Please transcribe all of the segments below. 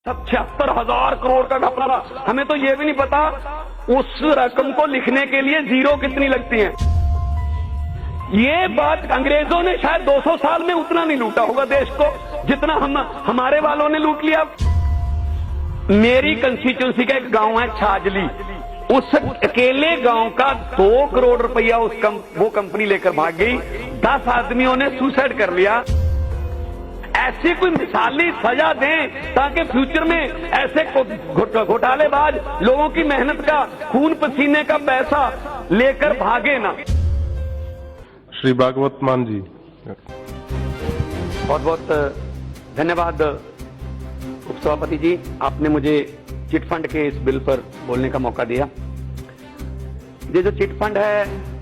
सब 76,000 करोड़ का घपला। हमें तो ये भी नहीं पता उस रकम को लिखने के लिए जीरो कितनी लगती है। ये बात अंग्रेजों ने शायद 200 साल में उतना नहीं लूटा होगा देश को जितना हमारे वालों ने लूट लिया। मेरी कंस्टिट्यूंसी का एक गांव है छाजली, उस अकेले गांव का 2 करोड़ रुपया वो कंपनी लेकर भाग गई। 10 आदमियों ने सुसाइड कर लिया। ऐसी कोई मिसाली सजा दें ताकि फ्यूचर में ऐसे घोटालेबाज लोगों की मेहनत का खून पसीने का पैसा लेकर भागे ना। श्री भागवत मान जी, बहुत बहुत धन्यवाद उपसभापति जी, आपने मुझे चिट फंड के इस बिल पर बोलने का मौका दिया। ये जो चिट फंड है,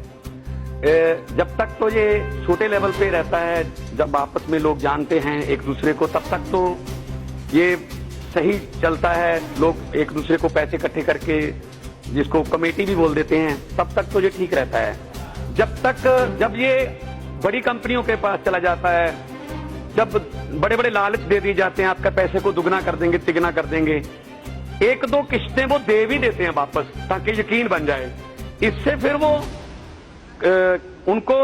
जब तक तो ये छोटे लेवल पे रहता है, जब आपस में लोग जानते हैं एक दूसरे को, तब तक तो ये सही चलता है। लोग एक दूसरे को पैसे इकट्ठे करके, जिसको कमेटी भी बोल देते हैं, तब तक तो ये ठीक रहता है। जब ये बड़ी कंपनियों के पास चला जाता है, जब बड़े बड़े लालच दे दिए जाते हैं, आपका पैसे को दुगना कर देंगे, तिगना कर देंगे, 1-2 किस्तें वो दे भी देते हैं वापस ताकि यकीन बन जाए। इससे फिर वो उनको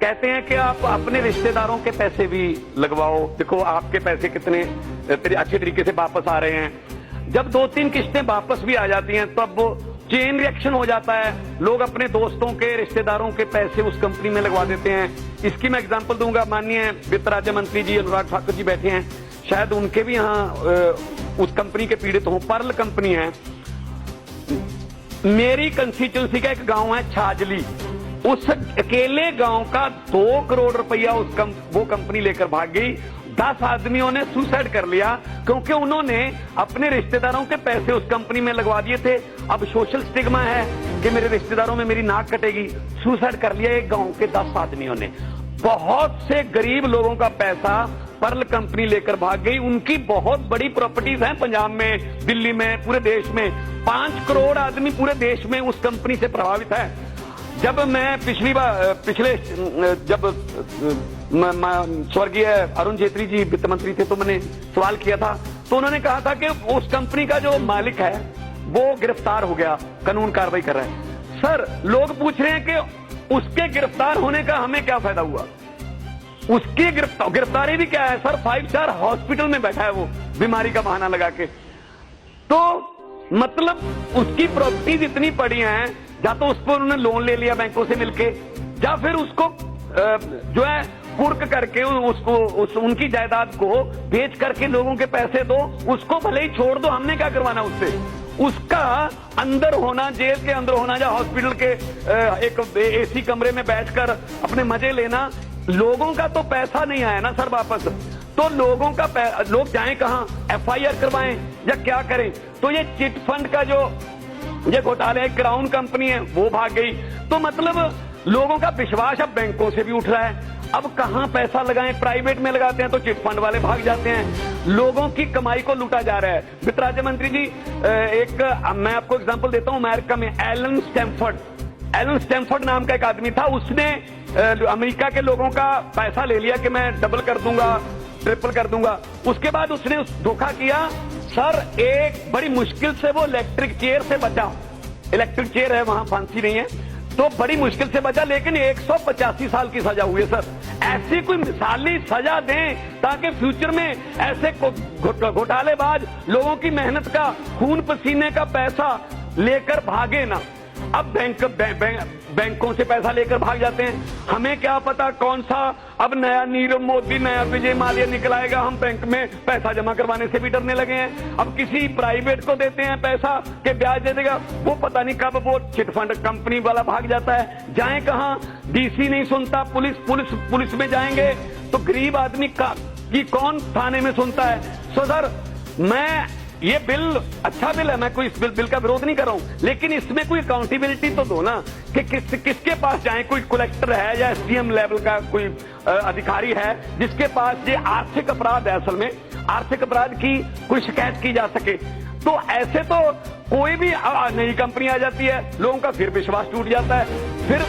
कहते हैं कि आप अपने रिश्तेदारों के पैसे भी लगवाओ, देखो आपके पैसे कितने अच्छे तरीके से वापस आ रहे हैं। जब 2-3 किस्तें वापस भी आ जाती हैं, तब वो चेन रिएक्शन हो जाता है। लोग अपने दोस्तों के, रिश्तेदारों के पैसे उस कंपनी में लगवा देते हैं। इसकी मैं एग्जांपल दूंगा। माननीय वित्त राज्य मंत्री जी अनुराग ठाकुर जी बैठे हैं, शायद उनके भी यहाँ उस कंपनी के पीड़ित हों। पर्ल कंपनी है। मेरी कंस्टिट्यूंसी का एक गांव है छाजली, उस अकेले गांव का 2 करोड़ रुपया वो कंपनी लेकर भाग गई। 10 आदमियों ने सुसाइड कर लिया क्योंकि उन्होंने अपने रिश्तेदारों के पैसे उस कंपनी में लगवा दिए थे। अब सोशल स्टिग्मा है कि मेरे रिश्तेदारों में मेरी नाक कटेगी। सुसाइड कर लिया एक गांव के 10 आदमियों ने। बहुत से गरीब लोगों का पैसा पर्ल कंपनी लेकर भाग गई। उनकी बहुत बड़ी प्रॉपर्टीज हैं पंजाब में, दिल्ली में, पूरे देश में। 5 करोड़ आदमी पूरे देश में उस कंपनी से प्रभावित है। जब मैं जब स्वर्गीय अरुण जेटली जी वित्त मंत्री थे, तो मैंने सवाल किया था, तो उन्होंने कहा था कि उस कंपनी का जो मालिक है वो गिरफ्तार हो गया, कानून कार्रवाई कर रहा है। सर, लोग पूछ रहे हैं कि उसके गिरफ्तार होने का हमें क्या फायदा हुआ। उसकी गिरफ्तारी भी क्या है सर, 5 स्टार हॉस्पिटल में बैठा है वो, बीमारी का बहाना लगा के। तो मतलब उसकी प्रॉपर्टीज इतनी पड़ी हैं, या तो उस पर उन्होंने लोन ले लिया बैंकों से मिलके, या फिर उसको जो है कुर्क करके उनकी जायदाद को बेच करके लोगों के पैसे दो। उसको भले ही छोड़ दो, हमने क्या करवाना उससे। उसका अंदर होना, जेल के अंदर होना, या हॉस्पिटल के एक एसी कमरे में बैठकर अपने मजे लेना, लोगों का तो पैसा नहीं आया ना सर वापस। तो लोग जाएं कहां, FIR करवाएं या क्या करें। तो ये चिट फंड का जो ये घोटाले है, क्राउन कंपनी है वो भाग गई। तो मतलब लोगों का विश्वास अब बैंकों से भी उठ रहा है। अब कहां पैसा लगाएं, प्राइवेट में लगाते हैं तो चिट फंड वाले भाग जाते हैं। लोगों की कमाई को लूटा जा रहा है। वित्त राज्य मंत्री जी, मैं आपको एग्जांपल देता हूं। अमेरिका में एलन स्टैमफोर्ड नाम का एक आदमी था। उसने अमेरिका के लोगों का पैसा ले लिया कि मैं डबल कर दूंगा, ट्रिपल कर दूंगा। उसके बाद उसने धोखा किया सर। एक बड़ी मुश्किल से वो इलेक्ट्रिक चेयर से बचा। इलेक्ट्रिक चेयर है, वहां फांसी नहीं है, तो बड़ी मुश्किल से बचा, लेकिन 185 साल की सजा हुई है सर। ऐसी कोई मिसाली सजा दें ताकि फ्यूचर में ऐसे घोटालेबाज लोगों की मेहनत का, खून पसीने का पैसा लेकर भागे ना। अब बैंकों से पैसा लेकर भाग जाते हैं। हमें क्या पता कौन सा अब नया नीरव मोदी, नया विजय माल्या निकल आएगा। हम बैंक में पैसा जमा करवाने से भी डरने लगे हैं। अब किसी प्राइवेट को देते हैं पैसा के ब्याज दे देगा, वो पता नहीं कब वो चिट फंड कंपनी वाला भाग जाता है। जाएं कहां, DC नहीं सुनता, पुलिस में जाएंगे तो गरीब आदमी की कौन थाने में सुनता है। सो सर, ये बिल अच्छा बिल है, मैं कोई इस बिल का विरोध नहीं कर रहा हूं, लेकिन इसमें कोई अकाउंटेबिलिटी तो दो ना कि किसके पास जाए। कोई कलेक्टर है या SDM लेवल का कोई अधिकारी है जिसके पास ये आर्थिक अपराध है, असल में आर्थिक अपराध की कोई शिकायत की जा सके। तो ऐसे तो कोई भी नई कंपनी आ जाती है, लोगों का फिर विश्वास टूट जाता है। फिर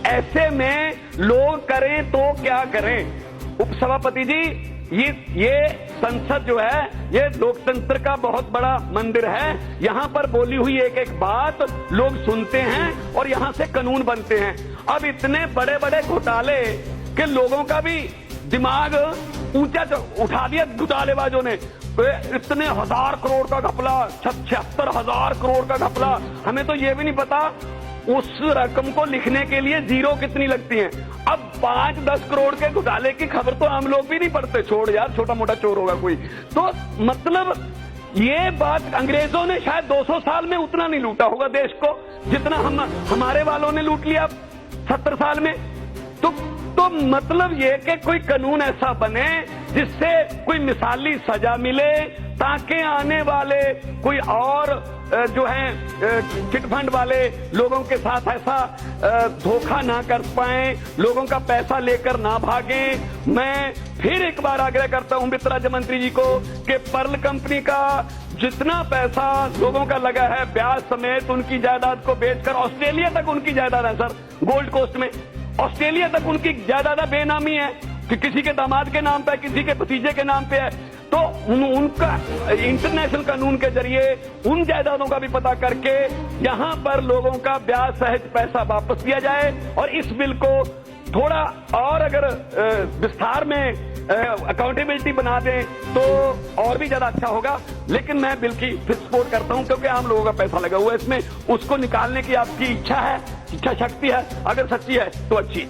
ऐसे में लोग करें तो क्या करें। उपसभापति जी, ये संसद जो है ये लोकतंत्र का बहुत बड़ा मंदिर है। यहाँ पर बोली हुई एक एक बात लोग सुनते हैं और यहाँ से कानून बनते हैं। अब इतने बड़े बड़े घोटाले के लोगों का भी दिमाग ऊंचा उठा दिया घोटालेबाजों ने। इतने 1000 करोड़ का घपला, 76,000 करोड़ का घपला। हमें तो ये भी नहीं पता उस रकम को लिखने के लिए जीरो कितनी लगती है। अब 5-10 करोड़ के घोटाले की खबर तो हम लोग भी नहीं पढ़ते। छोड़ यार, छोटा मोटा चोर होगा कोई। तो मतलब ये बात अंग्रेजों ने शायद 200 साल में उतना नहीं लूटा होगा देश को जितना हमारे वालों ने लूट लिया 70 साल में। तो मतलब ये कि कोई कानून ऐसा बने जिससे कोई मिसाली सजा मिले, ताकि आने वाले कोई और जो है चिटफंड वाले लोगों के साथ ऐसा धोखा ना कर पाए, लोगों का पैसा लेकर ना भागे। मैं फिर एक बार आग्रह करता हूं वित्त राज्य मंत्री जी को कि पर्ल कंपनी का जितना पैसा लोगों का लगा है ब्याज समेत उनकी जायदाद को बेचकर, ऑस्ट्रेलिया तक उनकी जायदाद है सर, गोल्ड कोस्ट में ऑस्ट्रेलिया तक उनकी जायदाद बेनामी है कि किसी के दामाद के नाम पे है, किसी के भतीजे के नाम पे है। तो उनका इंटरनेशनल कानून के जरिए उन जायदादों का भी पता करके यहां पर लोगों का ब्याज सहित पैसा वापस दिया जाए। और इस बिल को थोड़ा और अगर विस्तार में अकाउंटेबिलिटी बना दें तो और भी ज्यादा अच्छा होगा। लेकिन मैं बिल की फिर सपोर्ट करता हूं क्योंकि आम लोगों का पैसा लगा हुआ है इसमें। उसको निकालने की आपकी इच्छा है, इच्छा शक्ति है, अगर सच्ची है तो अच्छी।